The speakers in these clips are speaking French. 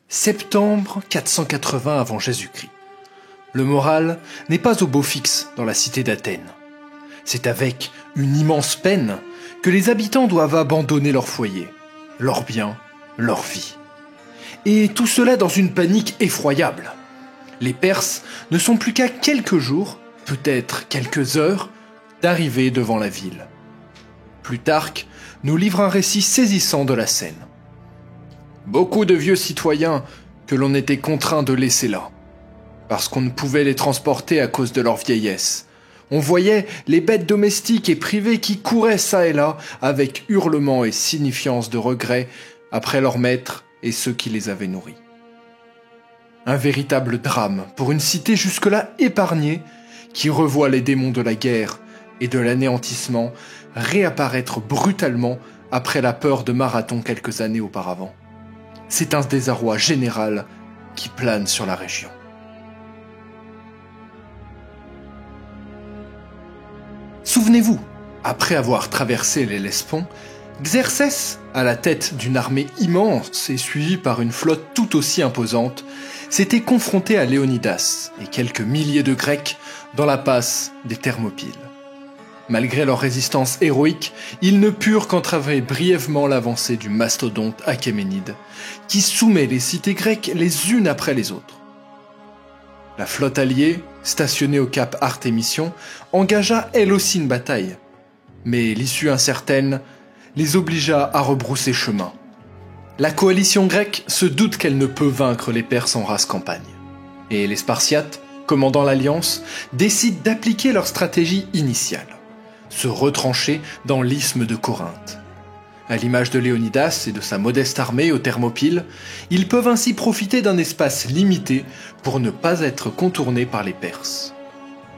Septembre 480 avant Jésus-Christ. Le moral n'est pas au beau fixe dans la cité d'Athènes. C'est avec une immense peine que les habitants doivent abandonner leur foyer, leurs biens, leur vie. Et tout cela dans une panique effroyable. Les Perses ne sont plus qu'à quelques jours, peut-être quelques heures, d'arriver devant la ville. Plutarque nous livre un récit saisissant de la scène. Beaucoup de vieux citoyens que l'on était contraint de laisser là, parce qu'on ne pouvait les transporter à cause de leur vieillesse. On voyait les bêtes domestiques et privées qui couraient çà et là avec hurlements et signifiances de regret après leur maître et ceux qui les avaient nourris. Un véritable drame pour une cité jusque-là épargnée qui revoit les démons de la guerre et de l'anéantissement réapparaître brutalement après la peur de Marathon quelques années auparavant. C'est un désarroi général qui plane sur la région. Souvenez-vous, après avoir traversé l'Hellespont, Xerxès, à la tête d'une armée immense et suivie par une flotte tout aussi imposante, s'était confronté à Léonidas et quelques milliers de Grecs dans la passe des Thermopyles. Malgré leur résistance héroïque, ils ne purent qu'entraver brièvement l'avancée du mastodonte Achéménide, qui soumet les cités grecques les unes après les autres. La flotte alliée, stationnée au cap Artémission, engagea elle aussi une bataille, mais l'issue incertaine les obligea à rebrousser chemin. La coalition grecque se doute qu'elle ne peut vaincre les Perses en rase campagne, et les Spartiates, commandant l'alliance, décident d'appliquer leur stratégie initiale. Se retrancher dans l'isthme de Corinthe. À l'image de Léonidas et de sa modeste armée aux Thermopyles, ils peuvent ainsi profiter d'un espace limité pour ne pas être contournés par les Perses.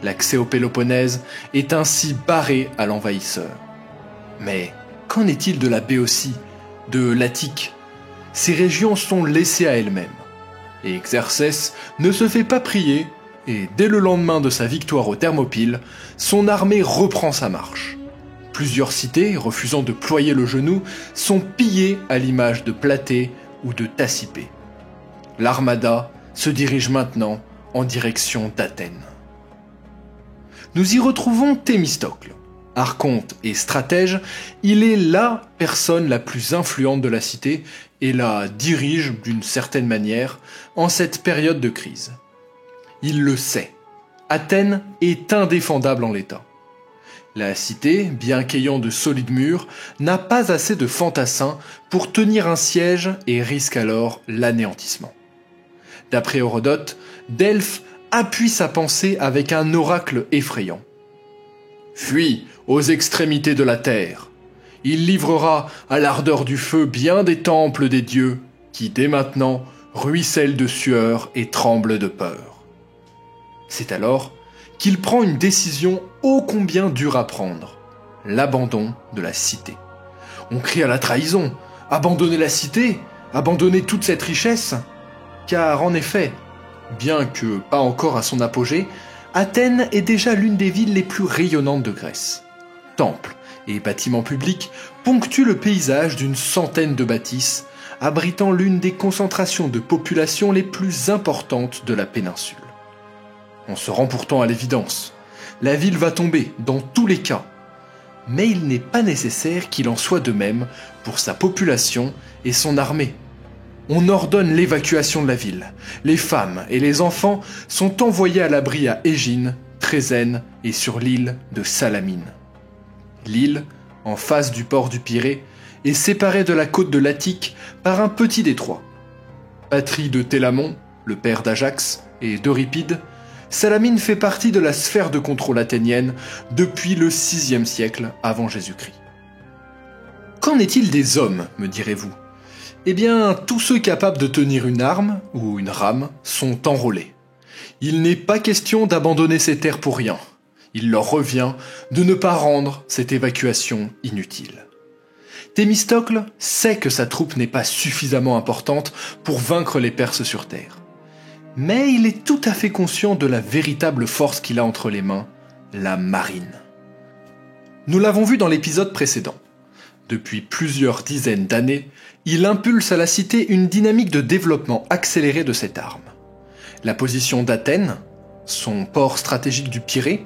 L'accès au Péloponnèse est ainsi barré à l'envahisseur. Mais qu'en est-il de la Béotie, de l'Attique ? Ces régions sont laissées à elles-mêmes. Et Xerxès ne se fait pas prier, et dès le lendemain de sa victoire aux Thermopyles, son armée reprend sa marche. Plusieurs cités, refusant de ployer le genou, sont pillées à l'image de Platée ou de Tacipée. L'armada se dirige maintenant en direction d'Athènes. Nous y retrouvons Thémistocle. Archonte et stratège, il est la personne la plus influente de la cité et la dirige d'une certaine manière en cette période de crise. Il le sait. Athènes est indéfendable en l'état. La cité, bien qu'ayant de solides murs, n'a pas assez de fantassins pour tenir un siège et risque alors l'anéantissement. D'après Hérodote, Delphes appuie sa pensée avec un oracle effrayant. « Fuis aux extrémités de la terre. Il livrera à l'ardeur du feu bien des temples des dieux qui, dès maintenant, ruissellent de sueur et tremblent de peur. » C'est alors qu'il prend une décision ô combien dure à prendre, l'abandon de la cité. On crie à la trahison, abandonner la cité, abandonner toute cette richesse, car en effet, bien que pas encore à son apogée, Athènes est déjà l'une des villes les plus rayonnantes de Grèce. Temples et bâtiments publics ponctuent le paysage d'une centaine de bâtisses, abritant l'une des concentrations de population les plus importantes de la péninsule. On se rend pourtant à l'évidence. La ville va tomber, dans tous les cas. Mais il n'est pas nécessaire qu'il en soit de même pour sa population et son armée. On ordonne l'évacuation de la ville. Les femmes et les enfants sont envoyés à l'abri à Égine, Trézène et sur l'île de Salamine. L'île, en face du port du Pirée, est séparée de la côte de l'Attique par un petit détroit. Patrie de Télamon, le père d'Ajax, et d'Euripide, Salamine fait partie de la sphère de contrôle athénienne depuis le VIe siècle avant Jésus-Christ. Qu'en est-il des hommes, me direz-vous ? Eh bien, tous ceux capables de tenir une arme ou une rame sont enrôlés. Il n'est pas question d'abandonner ces terres pour rien. Il leur revient de ne pas rendre cette évacuation inutile. Thémistocle sait que sa troupe n'est pas suffisamment importante pour vaincre les Perses sur terre. Mais il est tout à fait conscient de la véritable force qu'il a entre les mains, la marine. Nous l'avons vu dans l'épisode précédent. Depuis plusieurs dizaines d'années, Il impulse à la cité une dynamique de développement accéléré de cette arme. La position d'Athènes, son port stratégique du Pirée,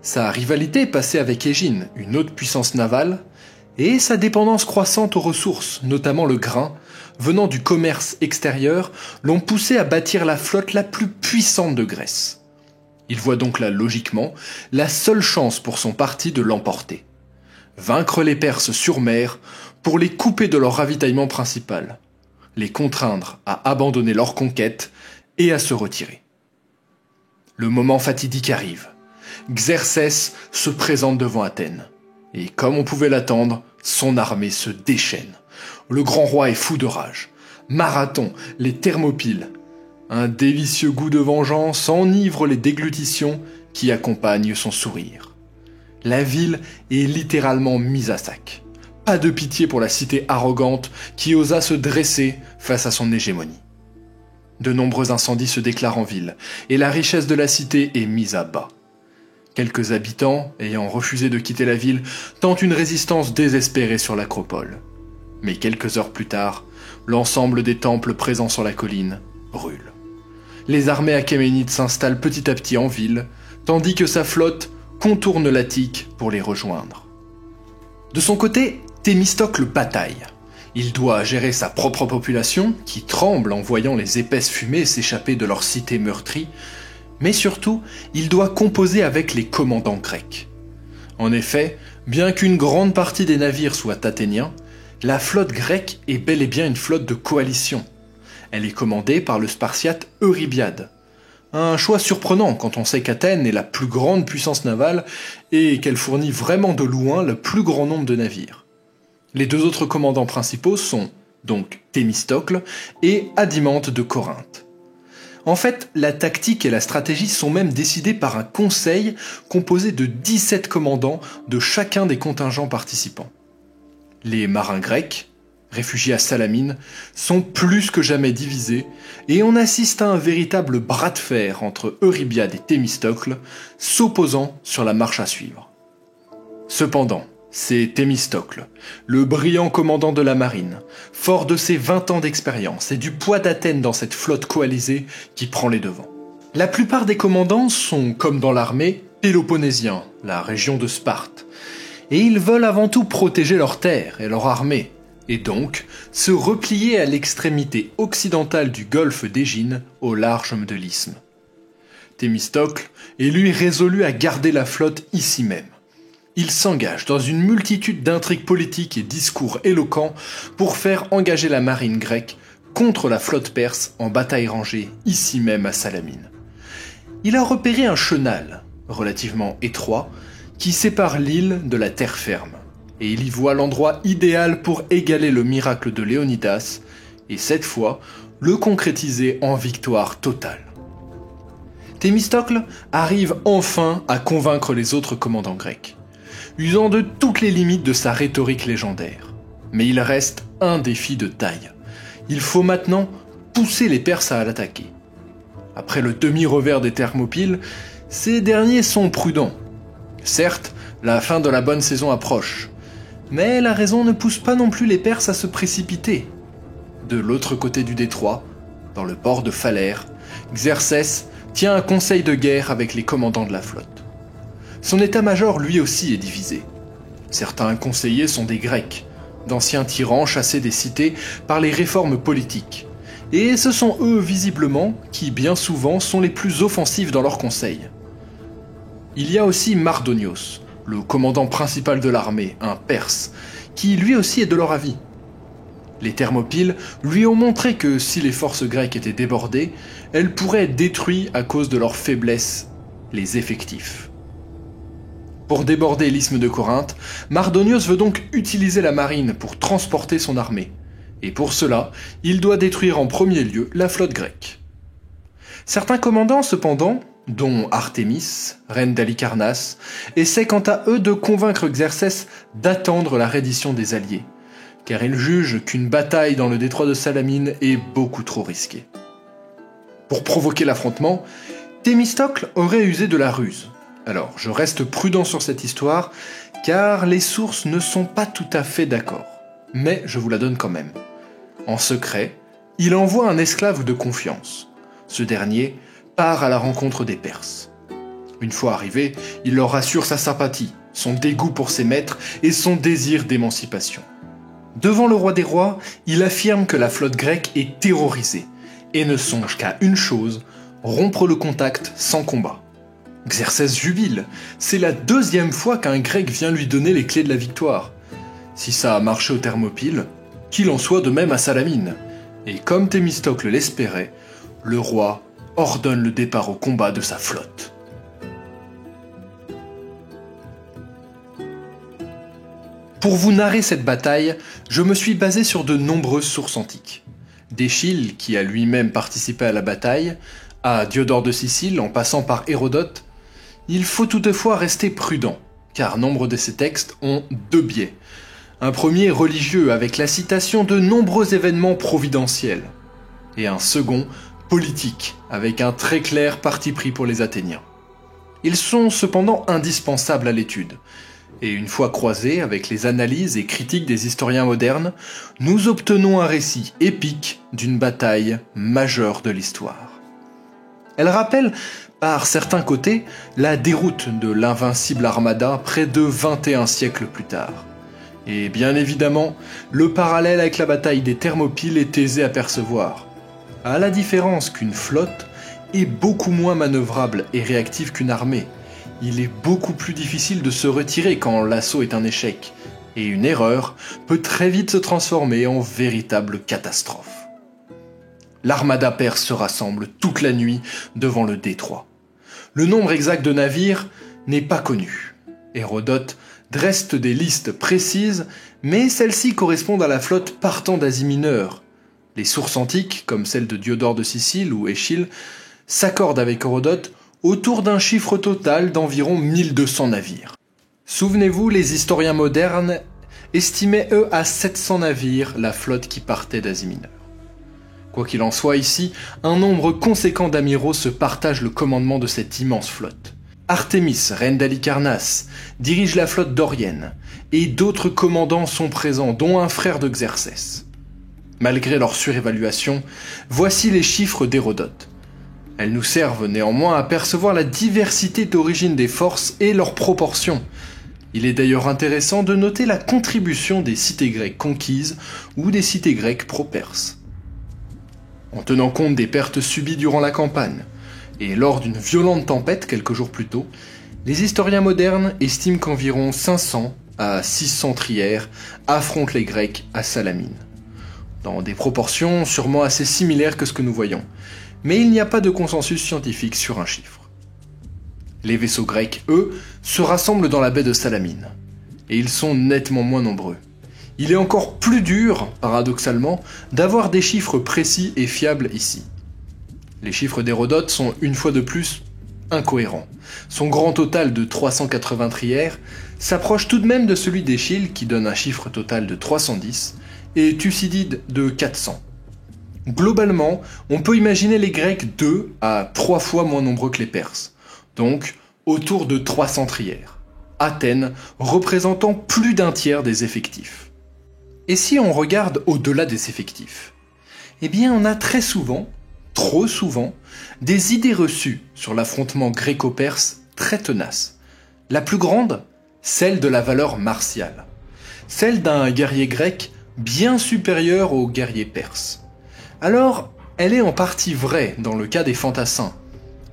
sa rivalité passée avec Égine, une autre puissance navale, et sa dépendance croissante aux ressources, notamment le grain, venant du commerce extérieur, l'ont poussé à bâtir la flotte la plus puissante de Grèce. Il voit donc là, logiquement, la seule chance pour son parti de l'emporter. Vaincre les Perses sur mer pour les couper de leur ravitaillement principal, les contraindre à abandonner leur conquête et à se retirer. Le moment fatidique arrive. Xerxès se présente devant Athènes. Et comme on pouvait l'attendre, son armée se déchaîne. Le grand roi est fou de rage. Marathon, les Thermopyles. Un délicieux goût de vengeance enivre les déglutitions qui accompagnent son sourire. La ville est littéralement mise à sac. Pas de pitié pour la cité arrogante qui osa se dresser face à son hégémonie. De nombreux incendies se déclarent en ville, et la richesse de la cité est mise à bas. Quelques habitants, ayant refusé de quitter la ville, tentent une résistance désespérée sur l'acropole. Mais quelques heures plus tard, l'ensemble des temples présents sur la colline brûle. Les armées achéménides s'installent petit à petit en ville, tandis que sa flotte contourne l'Attique pour les rejoindre. De son côté, Thémistocle bataille. Il doit gérer sa propre population, qui tremble en voyant les épaisses fumées s'échapper de leur cité meurtrie, mais surtout, il doit composer avec les commandants grecs. En effet, bien qu'une grande partie des navires soient athéniens, la flotte grecque est bel et bien une flotte de coalition. Elle est commandée par le Spartiate Eurybiade. Un choix surprenant quand on sait qu'Athènes est la plus grande puissance navale et qu'elle fournit vraiment de loin le plus grand nombre de navires. Les deux autres commandants principaux sont donc Thémistocle et Adimante de Corinthe. En fait, la tactique et la stratégie sont même décidées par un conseil composé de 17 commandants de chacun des contingents participants. Les marins grecs, réfugiés à Salamine, sont plus que jamais divisés et on assiste à un véritable bras de fer entre Eurybiade et Thémistocle, s'opposant sur la marche à suivre. Cependant, c'est Thémistocle, le brillant commandant de la marine, fort de ses 20 ans d'expérience et du poids d'Athènes dans cette flotte coalisée, qui prend les devants. La plupart des commandants sont, comme dans l'armée, péloponnésiens, la région de Sparte, et ils veulent avant tout protéger leurs terres et leur armée, et donc se replier à l'extrémité occidentale du golfe d'Égine, au large de l'isthme. Thémistocle est lui résolu à garder la flotte ici même. Il s'engage dans une multitude d'intrigues politiques et discours éloquents pour faire engager la marine grecque contre la flotte perse en bataille rangée ici même à Salamine. Il a repéré un chenal, relativement étroit, qui sépare l'île de la terre ferme, et il y voit l'endroit idéal pour égaler le miracle de Léonidas, et cette fois, le concrétiser en victoire totale. Thémistocle arrive enfin à convaincre les autres commandants grecs, usant de toutes les limites de sa rhétorique légendaire. Mais il reste un défi de taille. Il faut maintenant pousser les Perses à l'attaquer. Après le demi-revers des Thermopyles, ces derniers sont prudents. Certes, la fin de la bonne saison approche, mais la raison ne pousse pas non plus les Perses à se précipiter. De l'autre côté du détroit, dans le port de Phalère, Xerxès tient un conseil de guerre avec les commandants de la flotte. Son état-major lui aussi est divisé. Certains conseillers sont des Grecs, d'anciens tyrans chassés des cités par les réformes politiques. Et ce sont eux, visiblement, qui bien souvent sont les plus offensifs dans leurs conseils. Il y a aussi Mardonios, le commandant principal de l'armée, un Perse, qui lui aussi est de leur avis. Les Thermopyles lui ont montré que si les forces grecques étaient débordées, elles pourraient être détruites à cause de leur faiblesse, les effectifs. Pour déborder l'isthme de Corinthe, Mardonios veut donc utiliser la marine pour transporter son armée. Et pour cela, il doit détruire en premier lieu la flotte grecque. Certains commandants, cependant, dont Artémis, reine d'Halicarnasse, essaient quant à eux de convaincre Xerxès d'attendre la reddition des alliés, car ils jugent qu'une bataille dans le détroit de Salamine est beaucoup trop risquée. Pour provoquer l'affrontement, Thémistocle aurait usé de la ruse. Alors, je reste prudent sur cette histoire, car les sources ne sont pas tout à fait d'accord. Mais je vous la donne quand même. En secret, il envoie un esclave de confiance. Ce dernier part à la rencontre des Perses. Une fois arrivé, il leur assure sa sympathie, son dégoût pour ses maîtres et son désir d'émancipation. Devant le roi des rois, il affirme que la flotte grecque est terrorisée et ne songe qu'à une chose, rompre le contact sans combat. Xerxès jubile, c'est la 2e fois qu'un Grec vient lui donner les clés de la victoire. Si ça a marché aux Thermopyles, qu'il en soit de même à Salamine. Et comme Thémistocle l'espérait, le roi ordonne le départ au combat de sa flotte. Pour vous narrer cette bataille, je me suis basé sur de nombreuses sources antiques. D'Échille, qui a lui-même participé à la bataille, à Diodore de Sicile en passant par Hérodote. Il faut toutefois rester prudent, car nombre de ces textes ont 2 biais. Un premier religieux avec la citation de nombreux événements providentiels, et un second politique avec un très clair parti pris pour les Athéniens. Ils sont cependant indispensables à l'étude, et une fois croisés avec les analyses et critiques des historiens modernes, nous obtenons un récit épique d'une bataille majeure de l'histoire. Elle rappelle, par certains côtés, la déroute de l'invincible armada près de 21 siècles plus tard. Et bien évidemment, le parallèle avec la bataille des Thermopyles est aisé à percevoir, à la différence qu'une flotte est beaucoup moins manœuvrable et réactive qu'une armée. Il est beaucoup plus difficile de se retirer quand l'assaut est un échec, et une erreur peut très vite se transformer en véritable catastrophe. L'armada perse se rassemble toute la nuit devant le détroit. Le nombre exact de navires n'est pas connu. Hérodote dresse des listes précises, mais celles-ci correspondent à la flotte partant d'Asie mineure. Les sources antiques, comme celle de Diodore de Sicile ou Échille, s'accordent avec Hérodote autour d'un chiffre total d'environ 1200 navires. Souvenez-vous, les historiens modernes estimaient eux à 700 navires la flotte qui partait d'Asie mineure. Quoi qu'il en soit ici, un nombre conséquent d'amiraux se partagent le commandement de cette immense flotte. Artémis, reine d'Halicarnasse, dirige la flotte dorienne, et d'autres commandants sont présents, dont un frère de Xerxès. Malgré leur surévaluation, voici les chiffres d'Hérodote. Elles nous servent néanmoins à percevoir la diversité d'origine des forces et leurs proportions. Il est d'ailleurs intéressant de noter la contribution des cités grecques conquises ou des cités grecques pro-perses. En tenant compte des pertes subies durant la campagne, et lors d'une violente tempête quelques jours plus tôt, les historiens modernes estiment qu'environ 500 à 600 trières affrontent les Grecs à Salamine, dans des proportions sûrement assez similaires que ce que nous voyons. Mais il n'y a pas de consensus scientifique sur un chiffre. Les vaisseaux grecs, eux, se rassemblent dans la baie de Salamine, et ils sont nettement moins nombreux. Il est encore plus dur, paradoxalement, d'avoir des chiffres précis et fiables ici. Les chiffres d'Hérodote sont une fois de plus incohérents. Son grand total de 380 trières s'approche tout de même de celui d'Échille qui donne un chiffre total de 310 et Thucydide de 400. Globalement, on peut imaginer les Grecs 2 à 3 fois moins nombreux que les Perses, donc autour de 300 trières. Athènes représentant plus d'un tiers des effectifs. Et si on regarde au-delà des effectifs, eh bien on a très souvent, trop souvent, des idées reçues sur l'affrontement gréco-perse très tenaces. La plus grande, celle de la valeur martiale. Celle d'un guerrier grec bien supérieur au guerrier perse. Alors, elle est en partie vraie dans le cas des fantassins.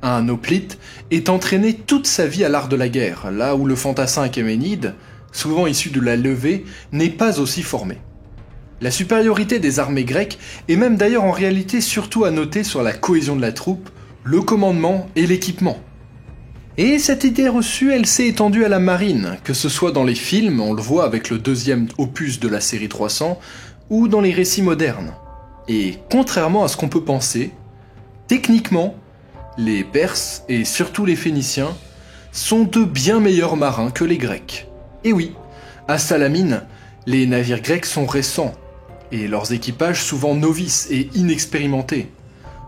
Un hoplite est entraîné toute sa vie à l'art de la guerre, là où le fantassin achéménide, souvent issu de la levée, n'est pas aussi formé. La supériorité des armées grecques est même d'ailleurs en réalité surtout à noter sur la cohésion de la troupe, le commandement et l'équipement. Et cette idée reçue, elle s'est étendue à la marine, que ce soit dans les films, on le voit avec le 2e opus de la série 300, ou dans les récits modernes. Et contrairement à ce qu'on peut penser, techniquement, les Perses, et surtout les Phéniciens, sont de bien meilleurs marins que les Grecs. Et oui, à Salamine, les navires grecs sont récents, et leurs équipages souvent novices et inexpérimentés.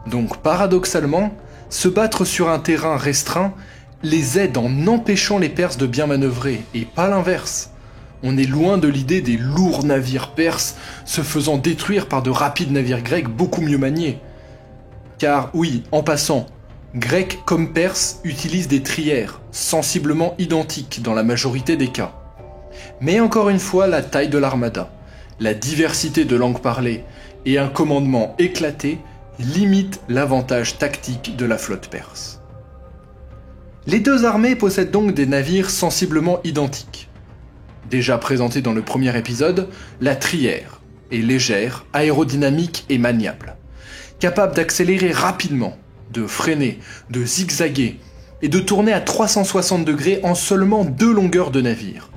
Donc paradoxalement, se battre sur un terrain restreint les aide en empêchant les Perses de bien manœuvrer, et pas l'inverse. On est loin de l'idée des lourds navires perses se faisant détruire par de rapides navires grecs beaucoup mieux maniés. Car oui, en passant, Grecs comme Perses utilisent des trières, sensiblement identiques dans la majorité des cas. Mais encore une fois, la taille de l'armada, la diversité de langues parlées et un commandement éclaté limitent l'avantage tactique de la flotte perse. Les deux armées possèdent donc des navires sensiblement identiques. Déjà présenté dans le premier épisode, la trière est légère, aérodynamique et maniable, capable d'accélérer rapidement, de freiner, de zigzaguer et de tourner à 360 degrés en seulement 2 longueurs de navire.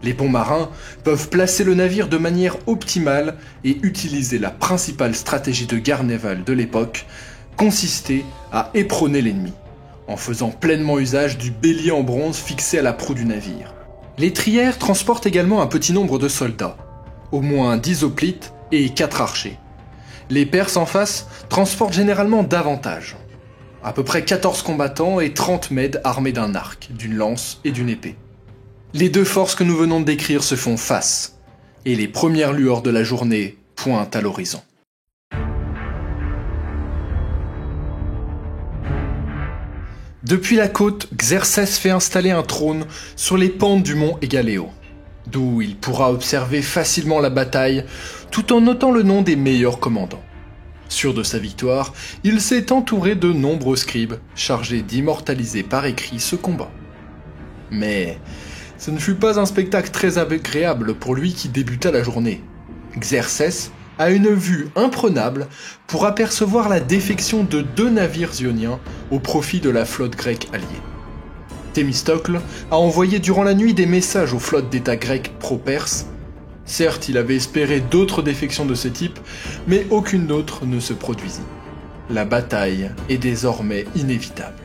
Les bons marins peuvent placer le navire de manière optimale et utiliser la principale stratégie de guerre navale de l'époque, consistait à éperonner l'ennemi, en faisant pleinement usage du bélier en bronze fixé à la proue du navire. Les trières transportent également un petit nombre de soldats, au moins 10 hoplites et 4 archers. Les Perses en face transportent généralement davantage, à peu près 14 combattants et 30 mèdes armés d'un arc, d'une lance et d'une épée. Les deux forces que nous venons de décrire se font face, et les premières lueurs de la journée pointent à l'horizon. Depuis la côte, Xerxès fait installer un trône sur les pentes du mont Égaléo, d'où il pourra observer facilement la bataille tout en notant le nom des meilleurs commandants. Sûr de sa victoire, il s'est entouré de nombreux scribes chargés d'immortaliser par écrit ce combat. Mais ce ne fut pas un spectacle très agréable pour lui qui débuta la journée. Xerxès a une vue imprenable pour apercevoir la défection de 2 navires ioniens au profit de la flotte grecque alliée. Thémistocle a envoyé durant la nuit des messages aux flottes d'État grecques pro-perses. Certes, il avait espéré d'autres défections de ce type, mais aucune autre ne se produisit. La bataille est désormais inévitable.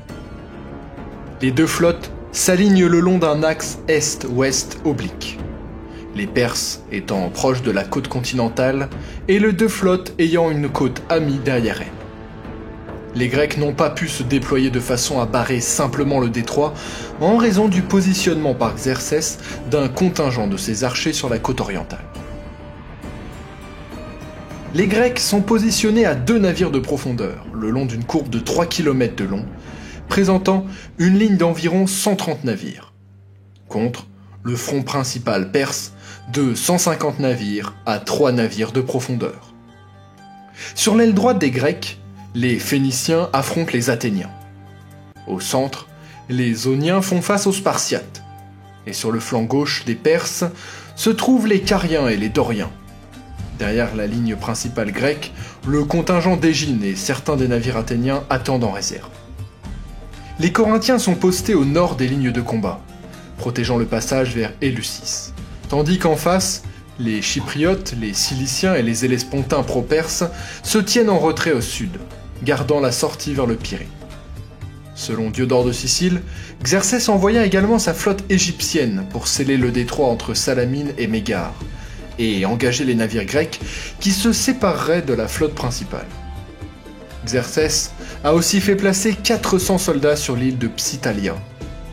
Les 2 flottes s'alignent le long d'un axe est-ouest oblique, les Perses étant proches de la côte continentale et les 2 flottes ayant une côte amie derrière elles. Les Grecs n'ont pas pu se déployer de façon à barrer simplement le détroit en raison du positionnement par Xerxès d'un contingent de ses archers sur la côte orientale. Les Grecs sont positionnés à 2 navires de profondeur, le long d'une courbe de 3 km de long, présentant une ligne d'environ 130 navires, contre le front principal perse de 150 navires à 3 navires de profondeur. Sur l'aile droite des Grecs, les Phéniciens affrontent les Athéniens. Au centre, les Ioniens font face aux Spartiates. Et sur le flanc gauche des Perses se trouvent les Cariens et les Doriens. Derrière la ligne principale grecque, le contingent d'Égine et certains des navires athéniens attendent en réserve. Les Corinthiens sont postés au nord des lignes de combat, protégeant le passage vers Éleusis, tandis qu'en face, les Chypriotes, les Ciliciens et les Hellespontins pro-perses se tiennent en retrait au sud, gardant la sortie vers le Pirée. Selon Diodore de Sicile, Xerxès envoya également sa flotte égyptienne pour sceller le détroit entre Salamine et Mégare, et engager les navires grecs qui se sépareraient de la flotte principale. Xerxès a aussi fait placer 400 soldats sur l'île de Psytalia,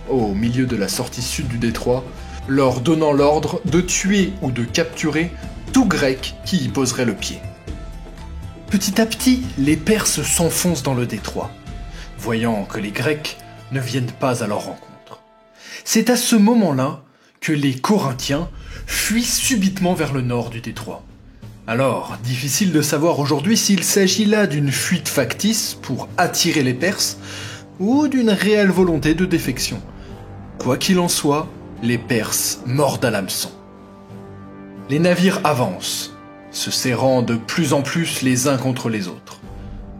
au milieu de la sortie sud du détroit, leur donnant l'ordre de tuer ou de capturer tout Grec qui y poserait le pied. Petit à petit, les Perses s'enfoncent dans le détroit, voyant que les Grecs ne viennent pas à leur rencontre. C'est à ce moment-là que les Corinthiens fuient subitement vers le nord du détroit. Alors, difficile de savoir aujourd'hui s'il s'agit là d'une fuite factice pour attirer les Perses ou d'une réelle volonté de défection. Quoi qu'il en soit, les Perses mordent à l'hameçon. Les navires avancent, se serrant de plus en plus les uns contre les autres,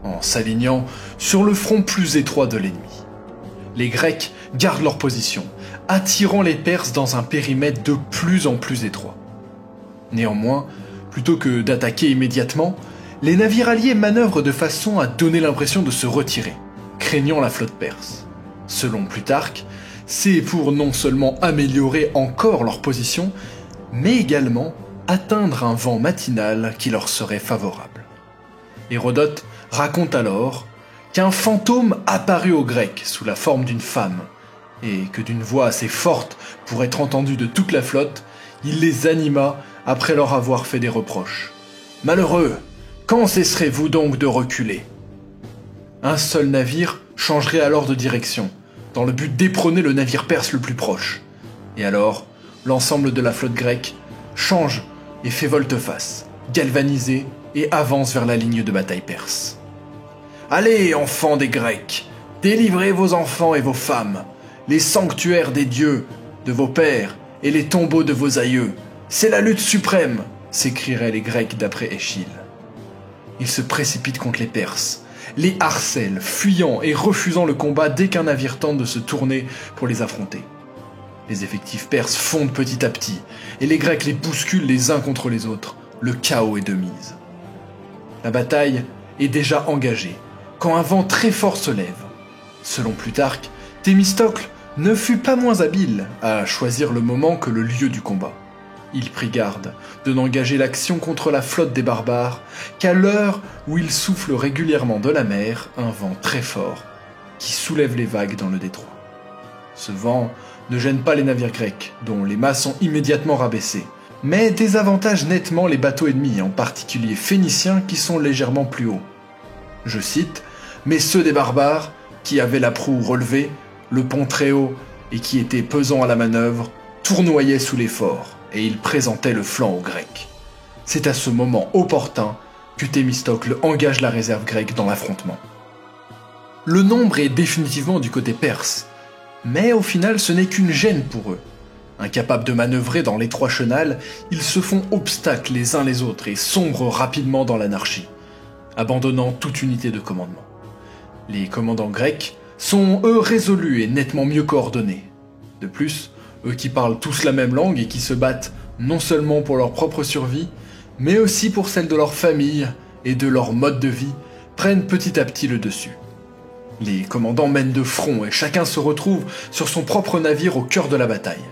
en s'alignant sur le front plus étroit de l'ennemi. Les Grecs gardent leur position, attirant les Perses dans un périmètre de plus en plus étroit. Néanmoins, plutôt que d'attaquer immédiatement, les navires alliés manœuvrent de façon à donner l'impression de se retirer, craignant la flotte perse. Selon Plutarque, c'est pour non seulement améliorer encore leur position, mais également atteindre un vent matinal qui leur serait favorable. Hérodote raconte alors qu'un fantôme apparut aux Grecs sous la forme d'une femme, et que d'une voix assez forte pour être entendue de toute la flotte, il les anima après leur avoir fait des reproches. « Malheureux, quand cesserez-vous donc de reculer ?» Un seul navire changerait alors de direction, dans le but d'éperonner le navire perse le plus proche. Et alors, l'ensemble de la flotte grecque change et fait volte-face, galvanisé et avance vers la ligne de bataille perse. « Allez, enfants des Grecs, délivrez vos enfants et vos femmes, les sanctuaires des dieux, de vos pères et les tombeaux de vos aïeux. C'est la lutte suprême !» s'écrieraient les Grecs d'après Échille. Ils se précipitent contre les Perses, les harcèlent, fuyant et refusant le combat dès qu'un navire tente de se tourner pour les affronter. Les effectifs perses fondent petit à petit, et les Grecs les bousculent les uns contre les autres. Le chaos est de mise. La bataille est déjà engagée, quand un vent très fort se lève. Selon Plutarque, Thémistocle ne fut pas moins habile à choisir le moment que le lieu du combat. Il prit garde de n'engager l'action contre la flotte des barbares qu'à l'heure où il souffle régulièrement de la mer un vent très fort qui soulève les vagues dans le détroit. Ce vent ne gêne pas les navires grecs, dont les mâts sont immédiatement rabaissés, mais désavantage nettement les bateaux ennemis, en particulier phéniciens qui sont légèrement plus hauts. Je cite, « Mais ceux des barbares, qui avaient la proue relevée, le pont très haut et qui étaient pesants à la manœuvre, tournoyaient sous l'effort, et ils présentaient le flanc aux Grecs. C'est à ce moment opportun que Thémistocle engage la réserve grecque dans l'affrontement. Le nombre est définitivement du côté perse, mais au final ce n'est qu'une gêne pour eux. Incapables de manœuvrer dans l'étroit chenal, ils se font obstacle les uns les autres et sombrent rapidement dans l'anarchie, abandonnant toute unité de commandement. Les commandants grecs sont eux résolus et nettement mieux coordonnés. De plus, eux qui parlent tous la même langue et qui se battent non seulement pour leur propre survie, mais aussi pour celle de leur famille et de leur mode de vie, prennent petit à petit le dessus. Les commandants mènent de front et chacun se retrouve sur son propre navire au cœur de la bataille.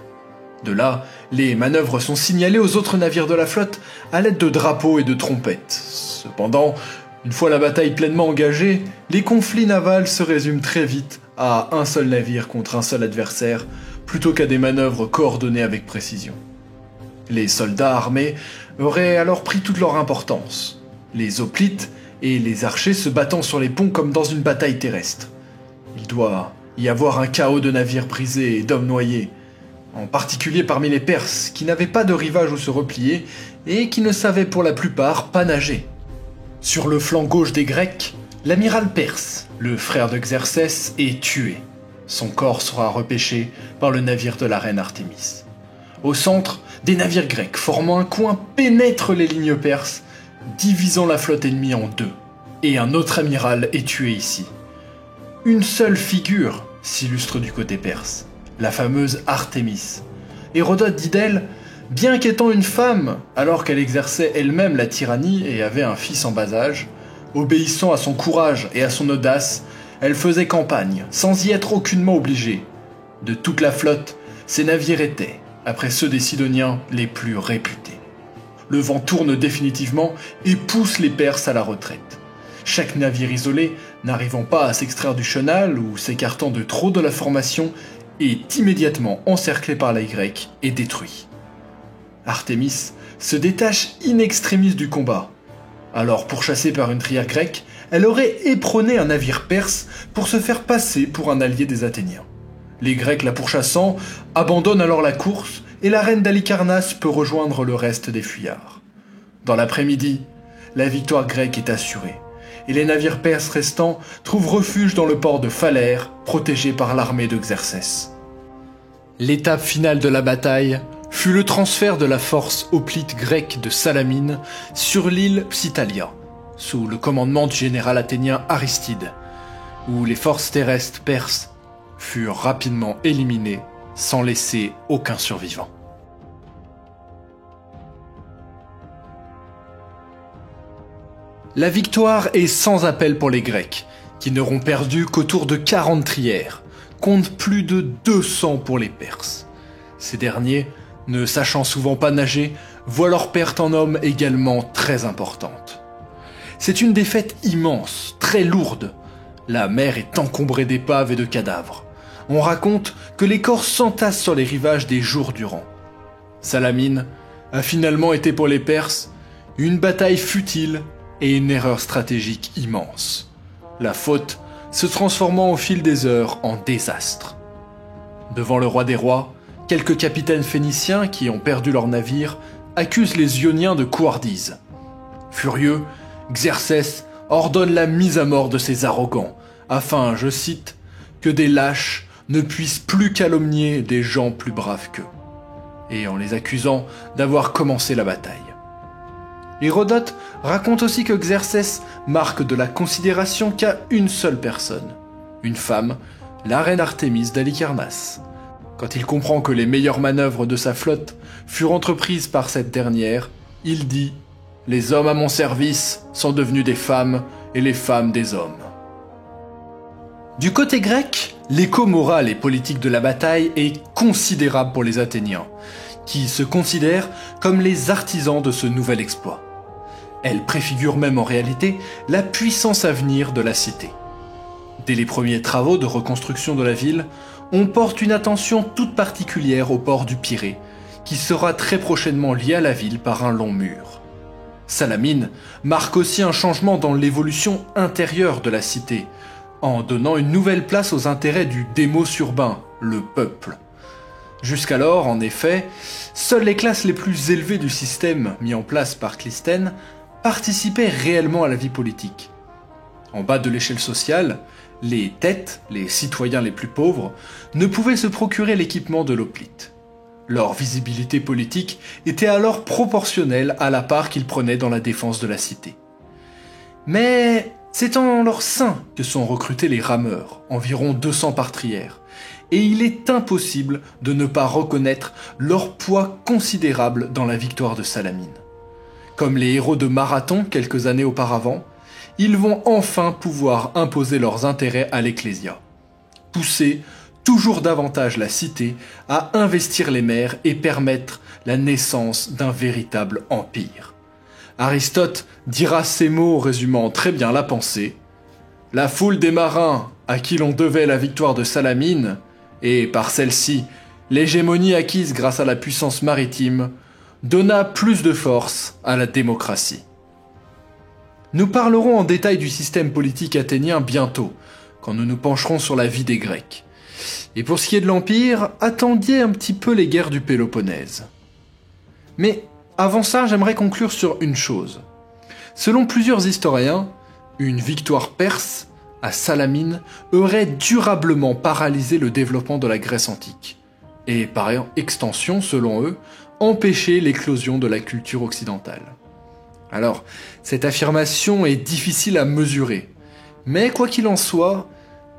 De là, les manœuvres sont signalées aux autres navires de la flotte à l'aide de drapeaux et de trompettes. Cependant, une fois la bataille pleinement engagée, les conflits navals se résument très vite à un seul navire contre un seul adversaire, plutôt qu'à des manœuvres coordonnées avec précision. Les soldats armés auraient alors pris toute leur importance, les hoplites et les archers se battant sur les ponts comme dans une bataille terrestre. Il doit y avoir un chaos de navires brisés et d'hommes noyés, en particulier parmi les Perses, qui n'avaient pas de rivage où se replier et qui ne savaient pour la plupart pas nager. Sur le flanc gauche des Grecs, l'amiral perse, le frère de Xerxès, est tué. Son corps sera repêché par le navire de la reine Artémis. Au centre, des navires grecs formant un coin pénètrent les lignes perses, divisant la flotte ennemie en deux. Et un autre amiral est tué ici. Une seule figure s'illustre du côté perse, la fameuse Artémis. Hérodote dit d'elle, bien qu'étant une femme, alors qu'elle exerçait elle-même la tyrannie et avait un fils en bas âge, obéissant à son courage et à son audace, elle faisait campagne, sans y être aucunement obligée. De toute la flotte, ces navires étaient, après ceux des Sidoniens, les plus réputés. Le vent tourne définitivement et pousse les Perses à la retraite. Chaque navire isolé, n'arrivant pas à s'extraire du chenal ou s'écartant de trop de la formation, est immédiatement encerclé par les Grecs et détruit. Artémis se détache in extremis du combat. Alors, pourchassée par une trière grecque, elle aurait éperonné un navire perse pour se faire passer pour un allié des Athéniens. Les Grecs la pourchassant abandonnent alors la course et la reine d'Halicarnasse peut rejoindre le reste des fuyards. Dans l'après-midi, la victoire grecque est assurée et les navires perses restants trouvent refuge dans le port de Phalère, protégé par l'armée de Xerxès. L'étape finale de la bataille fut le transfert de la force hoplite grecque de Salamine sur l'île Psytalia, sous le commandement du général athénien Aristide, où les forces terrestres perses furent rapidement éliminées sans laisser aucun survivant. La victoire est sans appel pour les Grecs, qui n'auront perdu qu'autour de 40 trières, contre plus de 200 pour les Perses. Ces derniers, ne sachant souvent pas nager, voient leur perte en hommes également très importante. C'est une défaite immense, très lourde. La mer est encombrée d'épaves et de cadavres. On raconte que les corps s'entassent sur les rivages des jours durant. Salamine a finalement été pour les Perses une bataille futile et une erreur stratégique immense, la faute se transformant au fil des heures en désastre. Devant le roi des rois, quelques capitaines phéniciens qui ont perdu leur navire accusent les Ioniens de couardise. Furieux, Xerxès ordonne la mise à mort de ces arrogants, afin, je cite, que des lâches ne puissent plus calomnier des gens plus braves qu'eux, et en les accusant d'avoir commencé la bataille. Hérodote raconte aussi que Xerxès marque de la considération qu'à une seule personne, une femme, la reine Artémise d'Halicarnasse. Quand il comprend que les meilleures manœuvres de sa flotte furent entreprises par cette dernière, il dit « Les hommes à mon service sont devenus des femmes et les femmes des hommes ». Du côté grec, l'écho moral et politique de la bataille est considérable pour les Athéniens, qui se considèrent comme les artisans de ce nouvel exploit. Elle préfigure même en réalité la puissance à venir de la cité. Dès les premiers travaux de reconstruction de la ville, on porte une attention toute particulière au port du Pirée, qui sera très prochainement lié à la ville par un long mur. Salamine marque aussi un changement dans l'évolution intérieure de la cité, en donnant une nouvelle place aux intérêts du démos urbain, le peuple. Jusqu'alors, en effet, seules les classes les plus élevées du système mis en place par Clisthène participaient réellement à la vie politique. En bas de l'échelle sociale, les têtes, les citoyens les plus pauvres, ne pouvaient se procurer l'équipement de l'hoplite. Leur visibilité politique était alors proportionnelle à la part qu'ils prenaient dans la défense de la cité. Mais c'est en leur sein que sont recrutés les rameurs, environ 200 partrières, et il est impossible de ne pas reconnaître leur poids considérable dans la victoire de Salamine. Comme les héros de Marathon quelques années auparavant, ils vont enfin pouvoir imposer leurs intérêts à l'Ecclésia, pousser toujours davantage la cité à investir les mers et permettre la naissance d'un véritable empire. Aristote dira ces mots résumant très bien la pensée. La foule des marins à qui l'on devait la victoire de Salamine, et par celle-ci l'hégémonie acquise grâce à la puissance maritime, donna plus de force à la démocratie. Nous parlerons en détail du système politique athénien bientôt, quand nous nous pencherons sur la vie des Grecs. Et pour ce qui est de l'Empire, attendiez un petit peu les guerres du Péloponnèse. Mais avant ça, j'aimerais conclure sur une chose. Selon plusieurs historiens, une victoire perse à Salamine aurait durablement paralysé le développement de la Grèce antique, et par extension, selon eux, empêché l'éclosion de la culture occidentale. Alors, cette affirmation est difficile à mesurer, mais quoi qu'il en soit,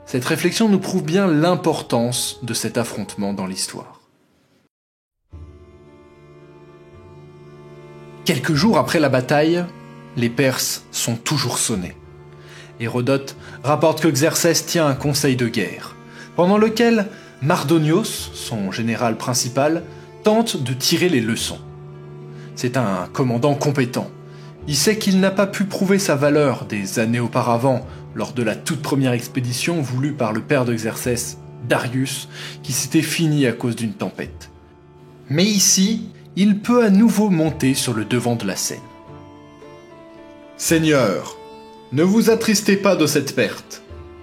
cette réflexion nous prouve bien l'importance de cet affrontement dans l'histoire. Quelques jours après la bataille, les Perses sont toujours sonnés. Hérodote rapporte que Xerxès tient un conseil de guerre, pendant lequel Mardonios, son général principal, tente de tirer les leçons. C'est un commandant compétent. Il sait qu'il n'a pas pu prouver sa valeur des années auparavant lors de la toute première expédition voulue par le père de Xerxès, Darius, qui s'était finie à cause d'une tempête. Mais ici, il peut à nouveau monter sur le devant de la scène. Seigneur, ne vous attristez pas de cette perte,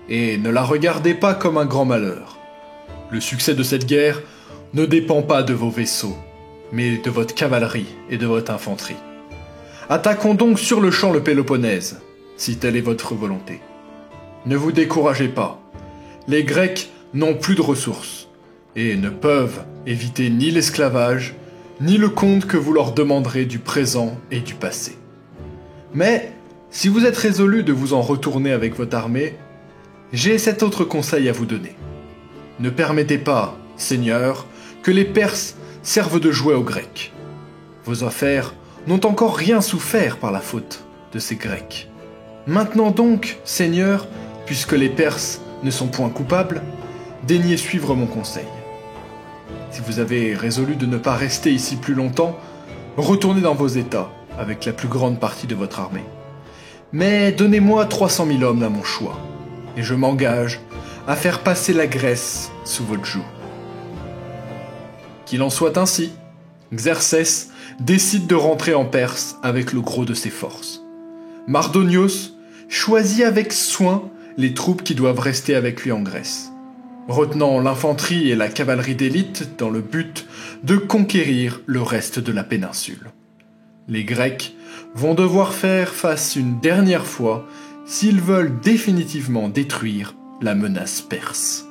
et ne la regardez pas comme un grand malheur. Le succès de cette guerre ne dépend pas de vos vaisseaux, mais de votre cavalerie et de votre infanterie. Attaquons donc sur le champ le Péloponnèse, si telle est votre volonté. Ne vous découragez pas, les Grecs n'ont plus de ressources, et ne peuvent éviter ni l'esclavage, ni le compte que vous leur demanderez du présent et du passé. Mais, si vous êtes résolu de vous en retourner avec votre armée, j'ai cet autre conseil à vous donner. Ne permettez pas, Seigneur, que les Perses servent de jouet aux Grecs. Vos affaires n'ont encore rien souffert par la faute de ces Grecs. Maintenant donc, Seigneur, puisque les Perses ne sont point coupables, daignez suivre mon conseil. Si vous avez résolu de ne pas rester ici plus longtemps, retournez dans vos États avec la plus grande partie de votre armée. Mais donnez-moi 300 000 hommes à mon choix, et je m'engage à faire passer la Grèce sous votre joug. Qu'il en soit ainsi. Xerxès décide de rentrer en Perse avec le gros de ses forces. Mardonios choisit avec soin les troupes qui doivent rester avec lui en Grèce, retenant l'infanterie et la cavalerie d'élite dans le but de conquérir le reste de la péninsule. Les Grecs vont devoir faire face une dernière fois s'ils veulent définitivement détruire la menace perse.